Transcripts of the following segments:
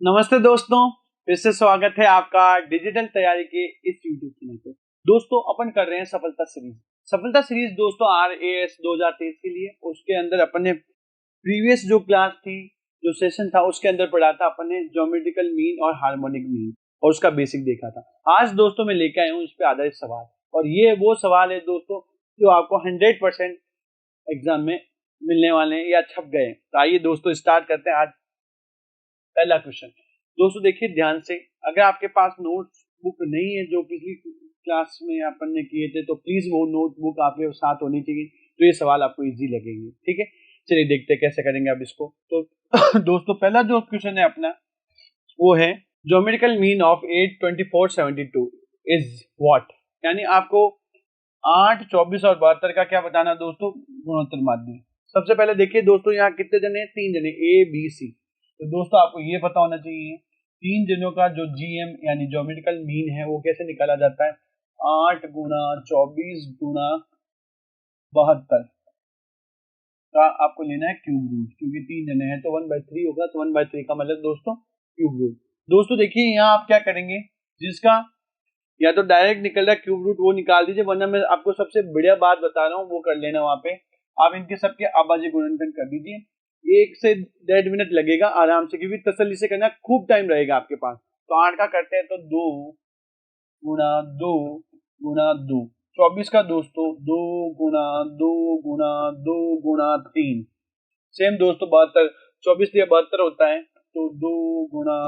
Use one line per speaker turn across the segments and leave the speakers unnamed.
नमस्ते दोस्तों, फिर से स्वागत है आपका डिजिटल तैयारी के इस यूट्यूब चैनल पे। दोस्तों अपन कर रहे हैं सफलता सीरीज दोस्तों RAS 2023 के लिए। उसके अंदर अपन ने प्रीवियस जो क्लास थी, जो सेशन था, उसके अंदर पढ़ा था अपन ने ज्योमेट्रिकल मीन और हार्मोनिक मीन और उसका बेसिक देखा था। आज दोस्तों मैं लेके आया हूँ इस पे आधारित सवाल, और ये वो सवाल है दोस्तों जो आपको 100% एग्जाम में मिलने वाले हैं या छप गए। तो आइए दोस्तों स्टार्ट करते हैं आज पहला क्वेश्चन। दोस्तों देखिए ध्यान से, अगर आपके पास नोट्स बुक नहीं है जो पिछली क्लास में अपन ने किए थे, तो प्लीज वो नोटबुक आपके साथ होनी चाहिए, तो ये सवाल आपको इजी लगेंगे। ठीक है, चलिए देखते हैं कैसे करेंगे अब इसको। तो दोस्तों पहला जो क्वेश्चन है अपना वो है geometrical mean of 8, 24, 72 is what. यानी आपको 8, 24 और 72 का क्या बताना दोस्तों, गुणोत्तर माध्य। सबसे पहले देखिए दोस्तों यहाँ कितने जने, 3 जने, ABC। तो दोस्तों आपको ये पता होना चाहिए 3 जनों का जो GM यानी ज्योमेट्रिकल मीन है वो कैसे निकाला जाता है। 8 गुना 24 गुना 72 का आपको लेना है क्यूब रूट, क्योंकि 3 जने हैं तो 1/3 होगा। तो 1/3 का मतलब दोस्तों क्यूब रूट। दोस्तों देखिए यहाँ आप क्या करेंगे, जिसका या तो डायरेक्ट निकल रहा है क्यूब रूट वो निकाल दीजिए, वरना मैं आपको सबसे बढ़िया बात बता रहा हूँ वो कर लेना। वहां पे आप इनके सबके अभाज्य गुणनखंड कर दीजिए। 1 से 1.5 मिनट लगेगा आराम से, क्योंकि तसल्ली से करना, खूब टाइम रहेगा आपके पास। तो 8 का करते हैं तो 2 गुना 2 गुना 2, 24 का दोस्तों 2 गुना 2 गुना 2 गुना 3। सेम दोस्तों 72, 24 या 72 होता है, तो 2 गुना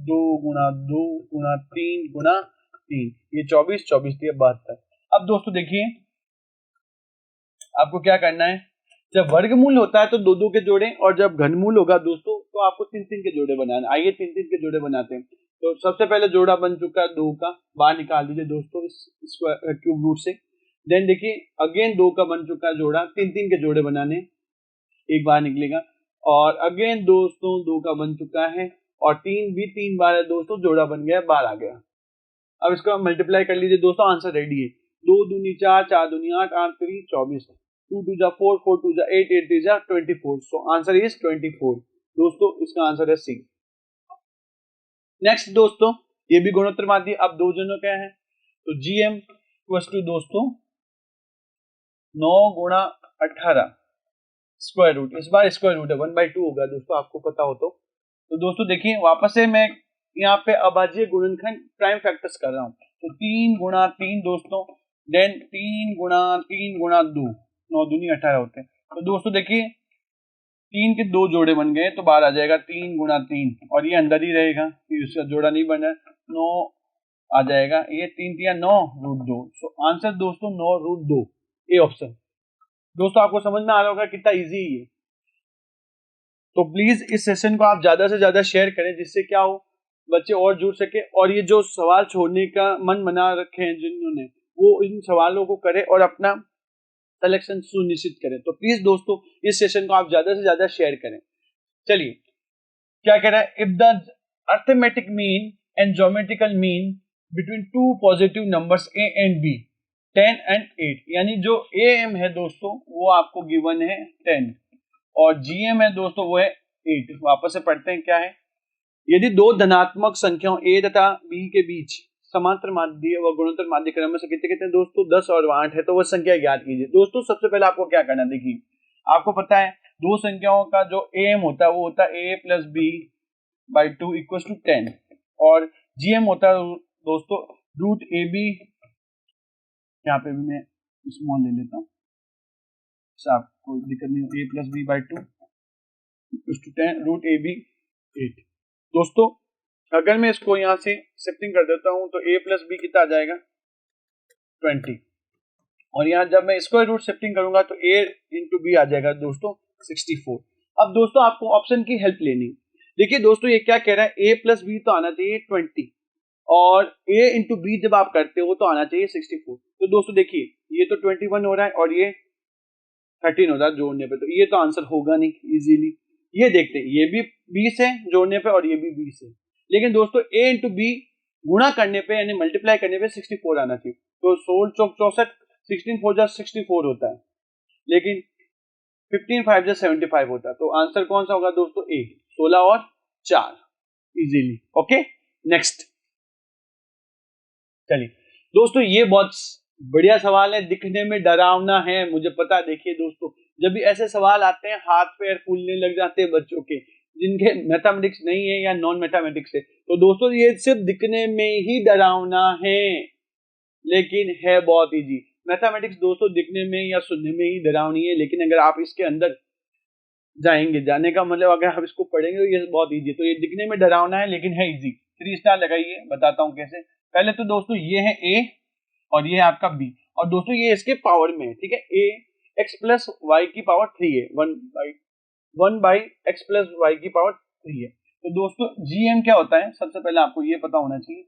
2 गुना 2 गुना 3 गुना 3, ये 24, 24 या 72। अब दोस्तों देखिए आपको क्या करना है, जब वर्गमूल होता है तो 2 2 के जोड़े, और जब घनमूल होगा दोस्तों तो आपको 3 3 के जोड़े बनाना। आइए 3 3 के जोड़े बनाते हैं। तो सबसे पहले जोड़ा बन चुका है 2 का, बाहर निकाल दीजिए दोस्तों इस क्यूब रूट से। देन देखिए अगेन 2 का बन चुका है जोड़ा, 3 3 के जोड़े बनाने, एक बार निकलेगा। और अगेन दोस्तों 2 का बन चुका है, और 3 भी 3 बार है दोस्तों, जोड़ा बन गया, बाहर आ गया। अब इसको मल्टीप्लाई कर लीजिए दोस्तों, आंसर रेडी है। 2 दूनी 4, 4 दूनी 8, 8 3 24, 2 2 जा 4, 4 2 जा 8, 8 3 जा 24। सो आंसर इज 24। दोस्तों इसका आंसर है सी। नेक्स्ट दोस्तों ये भी गुणोत्तर माध्य। अब 2 जनों क्या है, तो GM इक्वल्स टू दोस्तों 9 गुणा 18 स्क्वायर रूट। इस बार स्क्वायर रूट है, 1/2 होगा दोस्तों, आपको पता हो तो दोस्तों देखिए वापस से मैं यहाँ पे अभाज्य गुणनखंड प्राइम फैक्टर्स कर रहा हूँ। तो 3 गुणा 3 दोस्तों, देन 3 गुणा 3 गुणा 2, 9 दूनी 18 होते हैं। तो दोस्तों देखिए 3 के 2 जोड़े बन गए, तो बाहर आ जाएगा 3 गुणा 3, और ये अंदर ही रहेगा, इसका जोड़ा नहीं बना, 9 आ जाएगा। ये 3 3 9 रूट 2। सो आंसर दोस्तों 9 रूट 2, ए ऑप्शन। दोस्तों आपको समझ में आ रहा होगा कितना इजी है ये। तो प्लीज इस सेशन को आप ज्यादा से ज्यादा शेयर करें, जिससे क्या हो, बच्चे और जुड़ सके, और ये जो सवाल छोड़ने का मन बना रखे हैं जिन्होंने, वो इन सवालों को करे और अपना सिलेक्शन सुनिश्चित करें। तो प्लीज दोस्तों इस सेशन को आप ज्यादा से ज्यादा शेयर करें। चलिए क्या कह रहा है, if the arithmetic mean and geometrical mean between 2 positive numbers A and B 10 and 8, यानी जो AM है दोस्तों वो आपको गिवन है 10, और GM है दोस्तों वो है 8। वापस से पढ़ते हैं क्या है, यदि 2 धनात्मक संख्याओं A तथा B के बीच समांतर माध्य व गुणोत्तर माध्य क्रम से कितने कितने दोस्तों 10 और 8 है, तो वो संख्या ज्ञात कीजिए। दोस्तों सबसे पहले आपको क्या करना, देखिए आपको पता है 2 संख्याओं का जो AM होता है वो होता है A plus B by 2 equal to 10, और GM होता है दोस्तों रूट AB, यहाँ पे भी मैं स्मॉल ले लेता हूँ, कोई दिक्कत नहीं, A plus B by 2 equal to 10 root AB 8। दोस्तों अगर मैं इसको यहाँ से शिफ्टिंग कर देता हूँ तो A प्लस B कितना आ जाएगा 20, और यहाँ जब मैं स्क्वायर रूट शिफ्टिंग करूंगा तो A इंटू B आ जाएगा दोस्तों 64। अब दोस्तों आपको ऑप्शन की हेल्प लेनी। देखिए दोस्तों ये क्या कह रहा है, A प्लस B तो आना चाहिए 20, और A इंटू B जब आप करते हो तो आना चाहिए 64। तो दोस्तों देखिए ये तो 21 हो रहा है और ये 13 हो रहा है जोड़ने पे, तो ये तो आंसर होगा नहीं इजीली। ये देखते हैं, ये भी 20 है जोड़ने पे और ये भी 20 है, लेकिन दोस्तों A इंटू B गुणा करने पे यानी मल्टीप्लाई करने पे 64 आना चाहिए। तो 16 चौक 64, 16 4 जा 64 होता है, लेकिन 15 5 जा 75 होता है। तो आंसर कौन सा होगा दोस्तों, A 16 और 4। इजीली। Okay, next. चलिए दोस्तों, ये बहुत बढ़िया सवाल है, दिखने में डरावना है, मुझे पता है। देखिए दोस्तों, जब भी ऐसे सवाल आते हैं हाथ पैर फूलने लग जाते हैं बच्चों के, जिनके मैथमेटिक्स नहीं है या नॉन मैथमेटिक्स है। तो दोस्तों ये सिर्फ दिखने में ही डरावना है, लेकिन है बहुत इजी। मैथमेटिक्स दोस्तों दिखने में या सुनने में ही डरावनी है, लेकिन अगर आप इसके अंदर जाएंगे, जाने का मतलब अगर आप इसको पढ़ेंगे तो ये बहुत इजी। तो ये दिखने में डरावना है लेकिन है इजी। 3 स्टार लगाइए, बताता हूँ कैसे। पहले तो दोस्तों ये है ए और ये है आपका बी, और दोस्तों ये इसके पावर में है, ठीक है। ए एक्स प्लस वाई की पावर 3 है, one by x plus y की पावर 3 है। तो दोस्तों जीएम क्या होता है, सबसे पहले आपको ये पता होना चाहिए,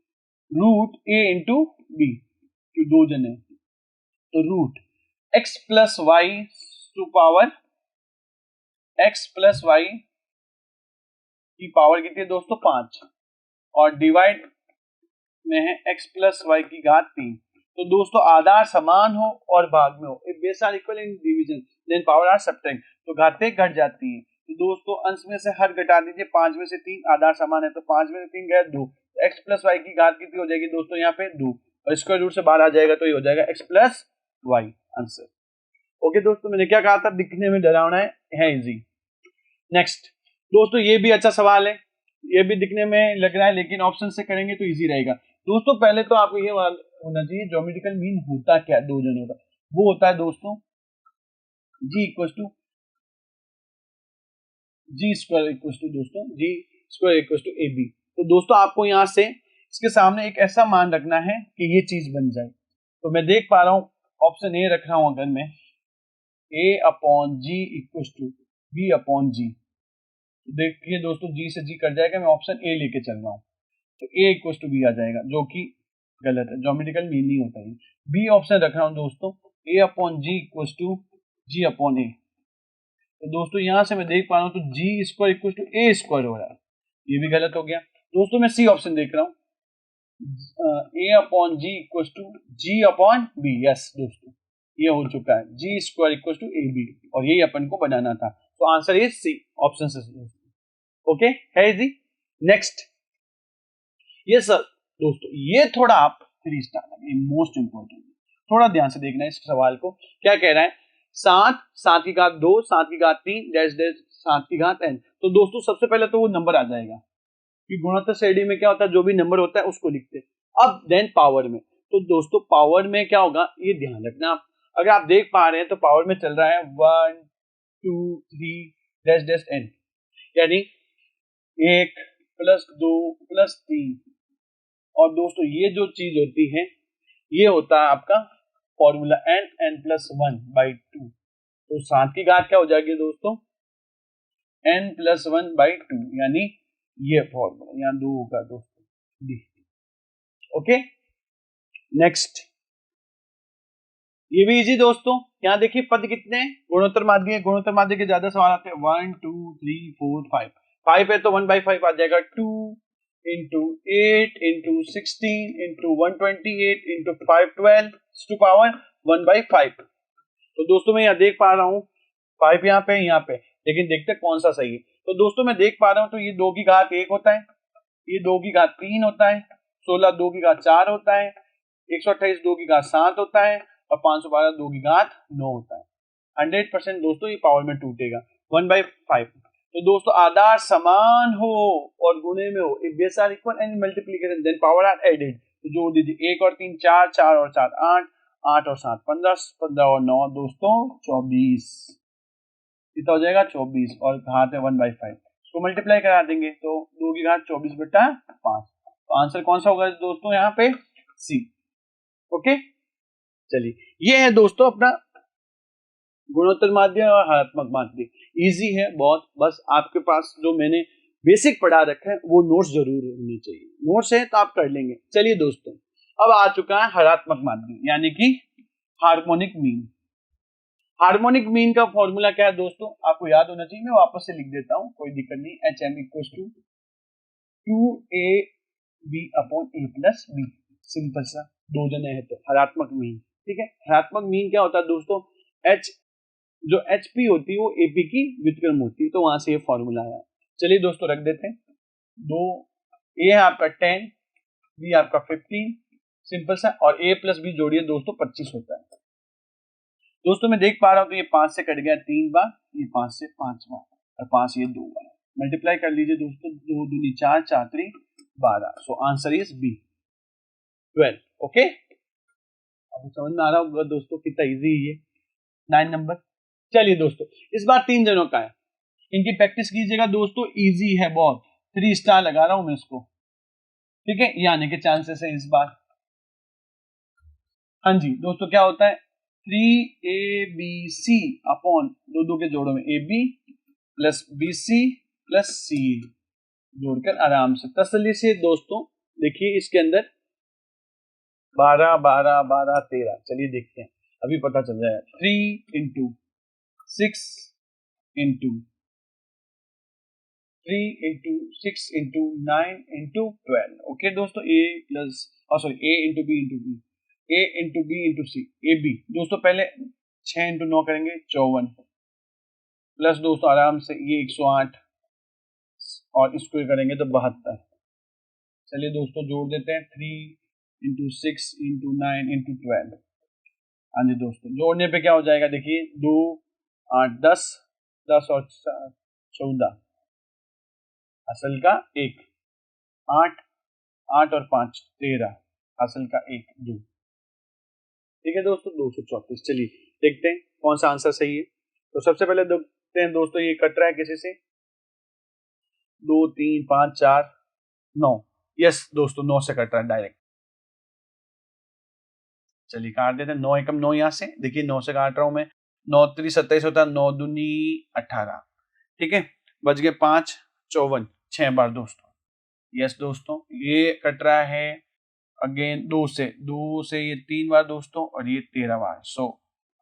रूट ए इंटू बी, जो दो जन है। तो root x plus y to power x plus y की पावर कितनी है दोस्तों, 5, और डिवाइड में है एक्स प्लस वाई की घात 3। तो दोस्तों आधार समान हो और भाग में हो, if base are equal in division then power are subtract, तो घातें घट जाती है। तो दोस्तों अंश में से हर घटा दीजिए, 5 में से 3, आधार समान है तो 5 में से 3 गया 2, तो एक्स प्लस वाई की घात कितनी हो जाएगी दोस्तों यहाँ पे 2, और स्क्वायर रूट से बाहर आ जाएगा तो ये हो जाएगा x plus y, answer. Okay दोस्तों, मैंने क्या कहा था, दिखने में डरावना है इजी। नेक्स्ट दोस्तों, ये भी अच्छा सवाल है, ये भी दिखने में लग रहा है लेकिन ऑप्शन से करेंगे तो इजी रहेगा। दोस्तों पहले तो आपको ये होना चाहिए, ज्योमेट्रिकल मीन होता क्या दो जनों का, वो होता है दोस्तों G equal to G square equal to दोस्तों G square equal to A B. तो दोस्तों आपको यहाँ से इसके सामने एक ऐसा मान रखना है कि ये चीज बन जाए। तो मैं देख पा रहा हूँ ऑप्शन ए रख रहा हूं, अगर मैं A upon G equal to B upon G, देखिए दोस्तों जी से जी कट जाएगा, मैं ऑप्शन ए लेके चल रहा हूँ, तो ए इक्वल टू बी आ जाएगा, जो कि गलत है, ज्योमेट्रिकल मीन नहीं होता है। बी ऑप्शन रख रहा हूँ दोस्तों, A upon G equal to G upon A. तो दोस्तों यहां से मैं देख पा रहा हूँ तो G square equal to A square हो रहा है, ये भी गलत हो गया। दोस्तों मैं सी ऑप्शन देख रहा हूँ, A upon G equal to G upon B, yes दोस्तों ये हो चुका है, G square equal to A B, और यही अपन को बनाना था। तो आंसर इज सी ऑप्शन से। ओके, है इजी। नेक्स्ट, ये सर दोस्तों ये थोड़ा आप 3 स्टार, मोस्ट इंपोर्टेंट, थोड़ा ध्यान से देखना इस सवाल को। क्या कह रहा है, 7 7 की घात 2 7 की घात 3 डैश डैश 7 की घात n। तो दोस्तों सबसे पहले तो वो नंबर आ जाएगा कि गुणोत्तर श्रेणी में क्या होता है, जो भी नंबर होता है उसको लिखते हैं। अब देन पावर में, तो दोस्तों पावर में क्या होगा ये ध्यान रखना आप। अगर आप देख पा रहे हैं तो पावर में चल रहा है 1 2 3 डैश डैश n, यानी 1 प्लस 2 प्लस 3, और दोस्तों ये जो चीज होती है ये होता है आपका फॉर्मूला n प्लस 1/2। तो 7 की घात क्या हो जाएगी दोस्तों, n प्लस 1/2, यानी ये फॉर्मूला यहाँ 2 होगा दोस्तों डी। ओके, नेक्स्ट, ये भी इजी दोस्तों। यहाँ देखिए पद कितने हैं, गुणोत्तर माध्य, गुणोत्तर माध्य के ज्यादा सवाल आते हैं, 1 2 3 4 5, 5 है तो 1/5 आ जाएगा, 2 into 8 into 16 into 128 into 512 to power 1/5। तो दोस्तों मैं यहाँ देख पा रहा हूँ 5 यहाँ पे यहाँ पे, लेकिन देखते कौन सा सही है। तो दोस्तों मैं देख पा रहा हूँ तो ये 2 की घात 1 होता है, ये 2 की घात 3 होता है, 16 2 की घात 4 होता है, 128 2 की घात 7 होता है, और 512 2 की घात 9 होता है। 100% दोस्तों ये पावर में टूटेगा 1/5। तो दोस्तों आधार समान हो और गुणे में हो, if base are equal and multiplication then power are added. तो जोड़ दीजिए 1 और 3 4, 4 और 7 8, 8 और 7 15, 15 और 9 दोस्तों 24, कितना हो जाएगा 24, और घात है 1/5, इसको मल्टीप्लाई करा देंगे तो 2 की घात 24/5। तो आंसर कौन सा होगा दोस्तों यहाँ पे, सी। ओके, चलिए ये है दोस्तों अपना गुणोत्तर माध्य और हरात्मक माध्य, इजी है बहुत। बस आपके पास जो मैंने बेसिक पढ़ा रखा है वो नोट्स जरूर होने चाहिए, नोट्स है तो आप कर लेंगे। चलिए दोस्तों अब आ चुका है हरात्मक माध्य, यानी कि हार्मोनिक मीन। हार्मोनिक मीन का फॉर्मूला क्या है दोस्तों, आपको याद होना चाहिए, मैं वापस से लिख देता हूं, कोई दिक्कत नहीं। HM equal to 2AB upon A plus B, simple सा, दो जने हैं तो हरात्मक मीन, ठीक है। हरात्मक मीन क्या होता है दोस्तों, H जो HP होती है वो AP की व्युत्क्रम होती है, तो वहां से ये फॉर्मूला आया। चलिए दोस्तों रख देते हैं, 2 ए है आपका 10, बी आपका 15, सिंपल सा, और ए प्लस बी जोड़िए दोस्तों 25 होता है। दोस्तों मैं देख पा रहा हूं तो ये 5 से कट गया 3 बार, ये 5 से 5 बार, और 5 ये 2 बार। मल्टीप्लाई कर लीजिए दोस्तों, 2 दूनी 4, 4 3 12। So answer is B 12। ओके, अब समझ में आ रहा होगा दोस्तों कितना इजी है ये 9 नंबर। चलिए दोस्तों, इस बार 3 जनों का है, इनकी प्रैक्टिस कीजिएगा दोस्तों, इजी है बहुत। 3 स्टार लगा रहा हूं मैं इसको, ठीक है, ये आने के चांसेस है इस बार। हाँ जी दोस्तों, क्या होता है 3ABC अपॉन दो के जोड़ों में AB plus BC plus CA जोड़कर आराम से तसल्ली से दोस्तों देखिए, इसके अंदर 12 12 12 13। चलिए देखते हैं, अभी पता चल जाएगा। 3 into 6 into 3 into 6 into 9 into 12। Okay दोस्तों, A plus A into B into B, A into B into C, AB दोस्तों पहले 6 इंटू 9 करेंगे 54, प्लस दोस्तों आराम से ये 108, और इसको करेंगे तो 72। चलिए दोस्तों जोड़ देते हैं, 3 इंटू 6 इंटू 9 इंटू 12। हाँ जी दोस्तों, जोड़ने पे क्या हो जाएगा देखिए, 2 8 10, 10 और 14, असल का 1, 8 8 और 5 13, असल का 1 2। ठीक है दोस्तों, 234। चलिए देखते हैं कौन सा आंसर सही है। तो सबसे पहले देखते हैं दोस्तों, ये कट रहा है किसी से, 2 3 5 4 9। यस दोस्तों, 9 से कट रहा है डायरेक्ट। चलिए काट देते हैं, 9 एकम 9 यहां से देखिए, 9 से काट रहा हूं मैं, 9 3 27 होता है, 9 दूनी 18। ठीक है, बच गए 5 54, 6 बार दोस्तों। यस दोस्तों, ये कट रहा है अगेन 2 से ये 3 बार दोस्तों, और ये 13 बार। सो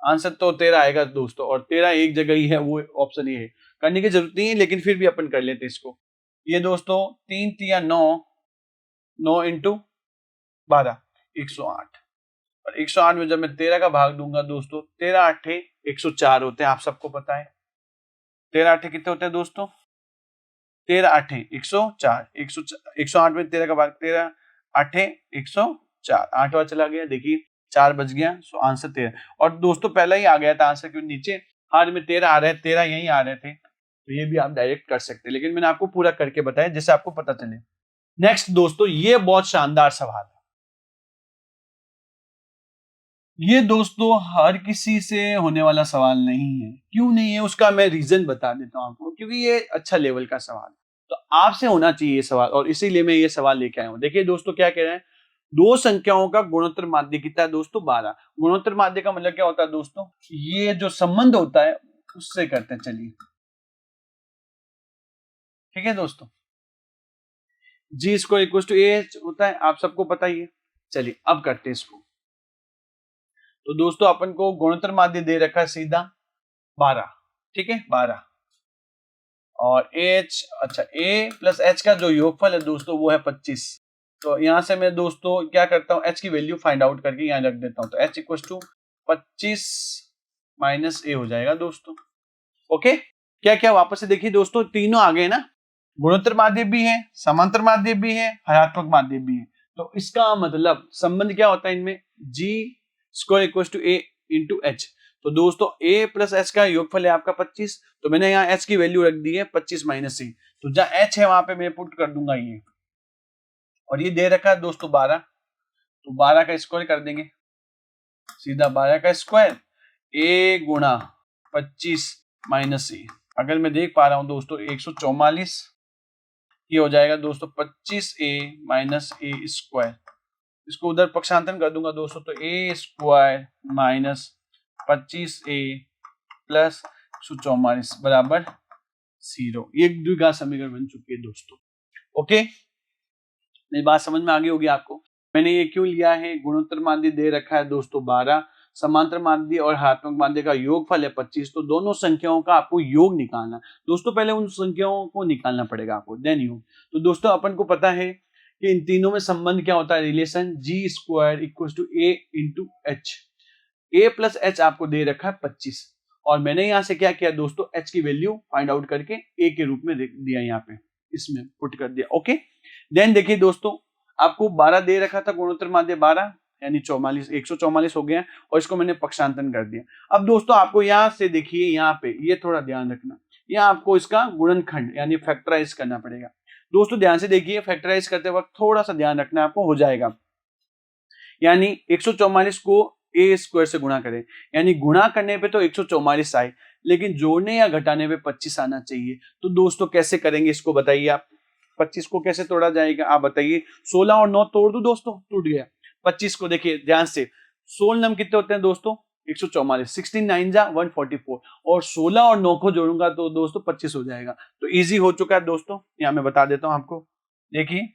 आंसर तो 13 आएगा दोस्तों, और 13 एक जगह ही है, वो ऑप्शन ये है, करने की जरूरत नहीं है, लेकिन फिर भी अपन कर लेते हैं इसको। ये दोस्तों 3 3 9, 9 इंटू 12 108, और 108 में जब मैं 13 का भाग दूंगा दोस्तों, 13 8 104 होते हैं, आप सबको पता है। 13 8 कितने होते हैं दोस्तों, 13 8 104, 108 में 13 का भाग, 13 8 104, 8 बार चला गया देखिए, 4 बच गया। So answer 13। और दोस्तों पहला ही आ गया था आंसर, क्योंकि नीचे हार में 13 आ रहे हैं, 13 यही आ रहे थे, तो ये भी आप डायरेक्ट कर सकते हैं, लेकिन मैंने आपको पूरा करके बताया जिससे आपको पता चले। नेक्स्ट दोस्तों, ये बहुत शानदार सवाल है। ये दोस्तों हर किसी से होने वाला सवाल नहीं है। क्यों नहीं है, उसका मैं रीजन बता देता हूं आपको, क्योंकि ये अच्छा लेवल का सवाल है, तो आपसे होना चाहिए ये सवाल, और इसीलिए मैं ये सवाल लेके आया हूं। देखिए दोस्तों, क्या कह रहे हैं, दो संख्याओं का गुणोत्तर माध्य कितना है दोस्तों, 12। गुणोत्तर माध्य का मतलब क्या होता है दोस्तों, ये जो संबंध होता है उससे करते हैं। चलिए ठीक है दोस्तों, जी स्क्वायर इक्वल टू ए होता है, आप सबको पता ही है। चलिए अब करते हैं इसको। तो दोस्तों अपन को गुणोत्तर माध्य दे रखा है सीधा 12, ठीक है 12, और एच, अच्छा ए प्लस एच का जो योगफल है दोस्तों वो है 25। तो यहां से मैं दोस्तों क्या करता हूं, एच की वैल्यू फाइंड आउट करके यहां रख देता हूं, तो एच इक्वल टू 25 माइनस ए हो जाएगा दोस्तों। ओके, क्या क्या वापस से देखिए दोस्तों, तीनों आ गए ना, गुणोत्तर माध्य भी है, समांतर माध्य भी है, हरात्मक माध्य भी है। तो इसका मतलब संबंध क्या होता है इनमें, G square equal to A into H. तो दोस्तों a प्लस एच का योगफल है आपका 25, तो मैंने यहाँ h की वैल्यू रख दी है 25 माइनस c, तो जहां h है वहां पे मैं पुट कर दूंगा ये, और ये दे रखा है दोस्तों 12, तो 12 का स्क्वायर कर देंगे, सीधा 12 का स्क्वायर a गुणा 25 माइनस c। अगर मैं देख पा रहा हूं दोस्तों 144, ये हो जाएगा दोस्तों 25a माइनस ए स्क्वायर, इसको उधर पक्षांतरण कर दूंगा दोस्तों, तो ए स्क्वायर माइनस 25a प्लस 144 बराबर 0। ये द्विघात समीकरण बन चुकी है दोस्तों। ओके, मेरी बात समझ में आ गई होगी आपको। मैंने ये क्यों लिया है, गुणोत्तर माध्य दे रखा है दोस्तों 12, समांतर माध्य और हरात्मक माध्य का योगफल है 25, तो दोनों संख्याओं का आपको योग निकालना। दोस्तों पहले उन संख्याओं को निकालना पड़ेगा आपको, देन योग। तो दोस्तों अपन को पता है कि इन तीनों में संबंध क्या होता है, relation g square equal to A into h. A plus h आपको दे रखा है 25, और मैंने यहां से क्या किया दोस्तों, एच की वैल्यू फाइंड आउट करके ए के रूप में दिया, यहाँ पे इसमें पुट कर दिया। ओके, देन देखिए दोस्तों, आपको 12 दे रखा था गुणोत्तर माध्य 12, यानी 44, 144 हो गया और इसको मैंने पक्षांतन कर दिया। अब दोस्तों आपको यहाँ से देखिए, यहाँ पे ये थोड़ा ध्यान रखना, यहाँ आपको इसका गुणनखंड यानी फैक्टराइज करना पड़ेगा। दोस्तों ध्यान से देखिए, फैक्टराइज करते वक्त थोड़ा सा ध्यान रखना आपको, हो जाएगा। यानी 144 को ए स्क्वायर से गुणा करें, यानी गुणा करने पे तो 144 आए, लेकिन जोड़ने या घटाने पे 25 आना चाहिए। तो दोस्तों कैसे करेंगे इसको बताइए आप, 25 को कैसे तोड़ा जाएगा आप बताइए। 16 और 9 तोड़ दो दोस्तों, टूट गया। 25 को देखिए ध्यान से, 16 नम कितने होते हैं दोस्तों, 144, 16 9 जा 144, और 16 और 9 को जोड़ूंगा तो दोस्तों 25 हो जाएगा। तो इजी हो चुका है दोस्तों, यहां मैं बता देता हूं आपको। देखिए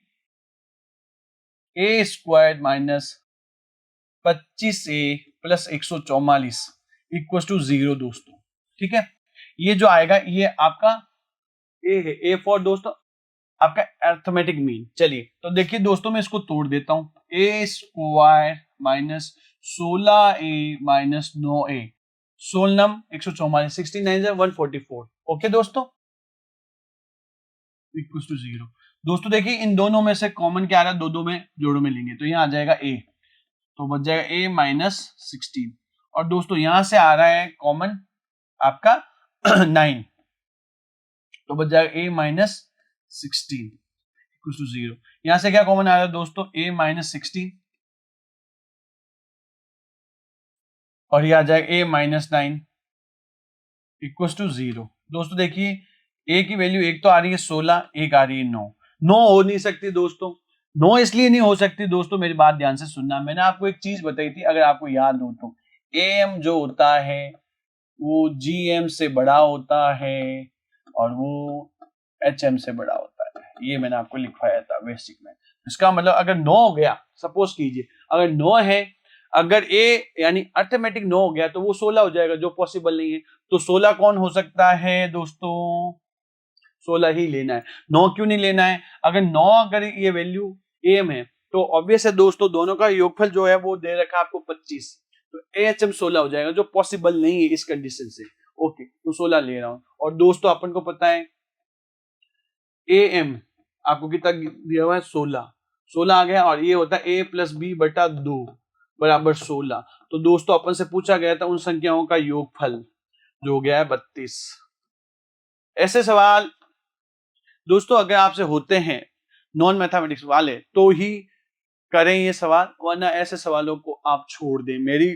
A square minus 25a plus 144 equal to 0 दोस्तों, ठीक है। ये जो आएगा ये आपका ए है, ए फॉर दोस्तों आपका अर्थमेटिक मीन। चलिए तो देखिए दोस्तों, मैं इसको तोड़ देता हूं, A square minus 16a minus 9a, 16 नम 144, 16 9 144, ओके दोस्तों, इक्वल टू 0। दोस्तों देखिए इन दोनों में से कॉमन क्या आ रहा है, दो में जोड़ों में लेंगे तो यहाँ आ जाएगा a, तो बच जाएगा a माइनस 16, और दोस्तों यहां से आ रहा है कॉमन आपका 9, तो बच जाएगा a माइनस 16 इक्वल टू 0। यहां से क्या कॉमन आ रहा है दोस्तों, a माइनस 16, और ये आ जाएगा a माइनस 9 इक्वल टू 0। दोस्तों देखिए a की वैल्यू एक तो आ रही है 16, एक आ रही है 9, 9 हो नहीं सकती दोस्तों। 9 इसलिए नहीं हो सकती दोस्तों, मेरी बात ध्यान से सुनना, मैंने आपको एक चीज बताई थी, अगर आपको याद हो तो, am जो होता है वो gm से बड़ा होता है और वो hm से बड़ा होता है, ये मैंने आपको लिखवाया था बेसिक में। इसका मतलब अगर 9 हो गया, सपोज कीजिए अगर 9 है, अगर a यानी अर्थमेटिक 9 हो गया तो वो 16 हो जाएगा, जो पॉसिबल नहीं है। तो 16 कौन हो सकता है दोस्तों, 16 ही लेना है। 9 क्यों नहीं लेना है, अगर 9 अगर ये वैल्यू am है तो ऑब्वियस है दोस्तों, दोनों का योगफल जो है वो दे रखा है आपको 25, तो ahm 16 हो जाएगा, जो पॉसिबल नहीं है इस कंडीशन से। ओके तो 16 ले रहा हूं, और दोस्तों अपन को पता है am आपको कितना दिया हुआ है, 16, 16 आ गया, और ये होता है a प्लस बी बटा 2 बराबर 16। तो दोस्तों अपन से पूछा गया था उन संख्याओं का योगफल, जो हो गया है 32। ऐसे सवाल दोस्तों अगर आपसे होते हैं नॉन मैथमेटिक्स वाले तो ही करें ये सवाल, वरना ऐसे सवालों को आप छोड़ दें। मेरी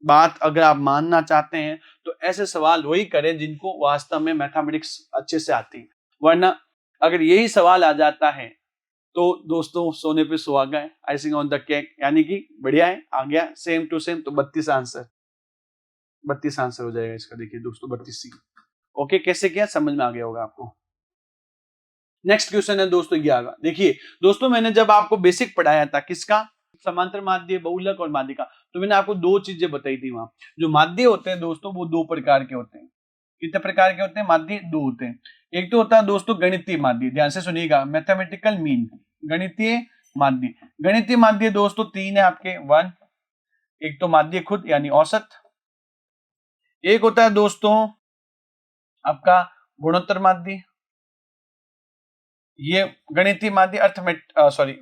बात अगर आप मानना चाहते हैं तो ऐसे सवाल वही करें जिनको वास्तव में मैथमेटिक्स अच्छे से आती है, वरना अगर यही सवाल आ जाता है तो दोस्तों सोने पे सुहागा है, आइसिंग ऑन द केक, यानी कि बढ़िया है, आ गया सेम टू सेम। तो 32 आंसर, 32 आंसर हो जाएगा इसका। देखिए दोस्तों 32C। ओके कैसे किया समझ में आ गया होगा आपको। नेक्स्ट क्वेश्चन है दोस्तों 11। देखिए दोस्तों मैंने जब आपको बेसिक पढ़ाया था किसका, समांतर माध्य, बहुलक और माध्यिका, तो मैंने आपको दो चीजें बताई थी वहां। जो माध्य होते हैं दोस्तों वो दो प्रकार के होते हैं। कितने प्रकार के होते हैं माध्य, दो होते हैं। एक तो होता है दोस्तों गणितीय माध्य, ध्यान से सुनिएगा, मैथमेटिकल मीन, गणितीय माध्य। गणितीय माध्य दोस्तों तीन है आपके, वन, एक तो माध्य खुद यानी औसत, एक होता है दोस्तों आपका गुणोत्तर माध्य, ये गणितीय माध्य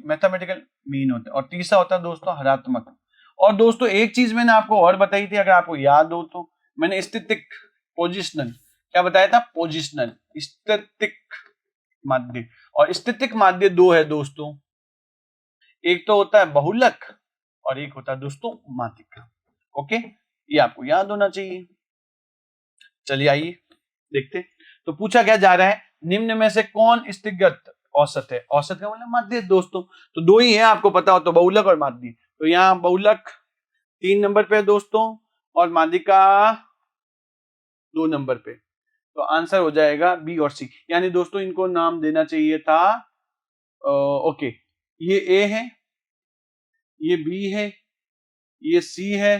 मैथमेटिकल मीन होते हैं, और तीसरा होता है दोस्तों हरात्मक। और दोस्तों एक चीज मैंने आपको और बताई थी, अगर आपको याद हो तो, मैंने स्थितिक, पोजिशनल, क्या बताया था, पोजिशनल स्थितिक माध्य। और स्थितिक माध्य दो है दोस्तों, एक तो होता है बहुलक और एक होता है दोस्तों माध्यिका। ओके ये आपको याद होना चाहिए। चलिए आइए देखते। तो पूछा क्या जा रहा है, निम्न में से कौन स्थितिगत औसत है, औसत का मतलब माध्य दोस्तों, तो दो ही है आपको पता हो तो, बहुलक और माध्य। तो यहाँ बहुलक 3 नंबर पे है दोस्तों और माध्यिका 2 नंबर पे, तो आंसर हो जाएगा बी और सी। यानी दोस्तों इनको नाम देना चाहिए था ओके, ये ए है, ये बी है, ये सी है,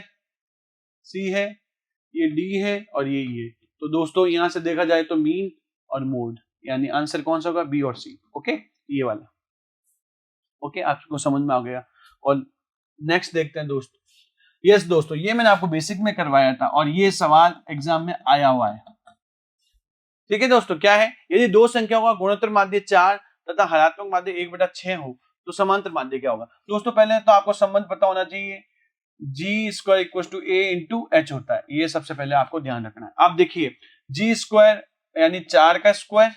ये डी है और ये ई है। तो दोस्तों यहां से देखा जाए तो मीन और मोड, यानी आंसर कौन सा होगा, बी और सी। ओके ये वाला। ओके आपको समझ में आ गया। और नेक्स्ट देखते हैं दोस्तों। यस दोस्तों ये मैंने आपको बेसिक में करवाया था और ये सवाल एग्जाम में आया हुआ है। ठीक है दोस्तों, क्या है, यदि दो संख्याओं का गुणोत्तर माध्य 4 तथा हरात्मक माध्य 1/6 हो तो समांतर माध्य क्या होगा। दोस्तों पहले तो आपको संबंध पता होना चाहिए, G square equal to A into H होता है, ये सबसे पहले आपको ध्यान रखना है। आप देखिए जी स्क्वायर यानी 4 का स्क्वायर,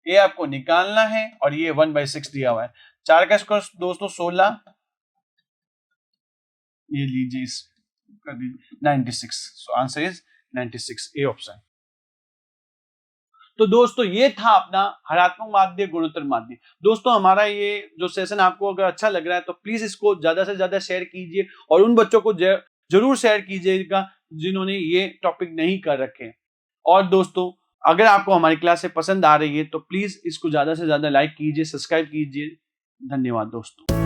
ये आपको निकालना है और ये 1/6 दिया हुआ है। 4 का स्क्वायर दोस्तों 16, ये लीजिए इस कर दीजिए 96, सो आंसर इज 96, ए ऑप्शन। तो दोस्तों ये था अपना हरात्मक माध्य गुणोत्तर माध्य। दोस्तों हमारा ये जो सेशन आपको अगर अच्छा लग रहा है तो प्लीज इसको ज्यादा से ज्यादा शेयर कीजिए और उन बच्चों को जरूर शेयर कीजिएगा जिन्होंने ये टॉपिक नहीं कर रखे। और दोस्तों अगर आपको हमारी क्लास पसंद आ रही है तो प्लीज इसको ज्यादा से ज्यादा लाइक कीजिए, सब्सक्राइब कीजिए। धन्यवाद दोस्तों।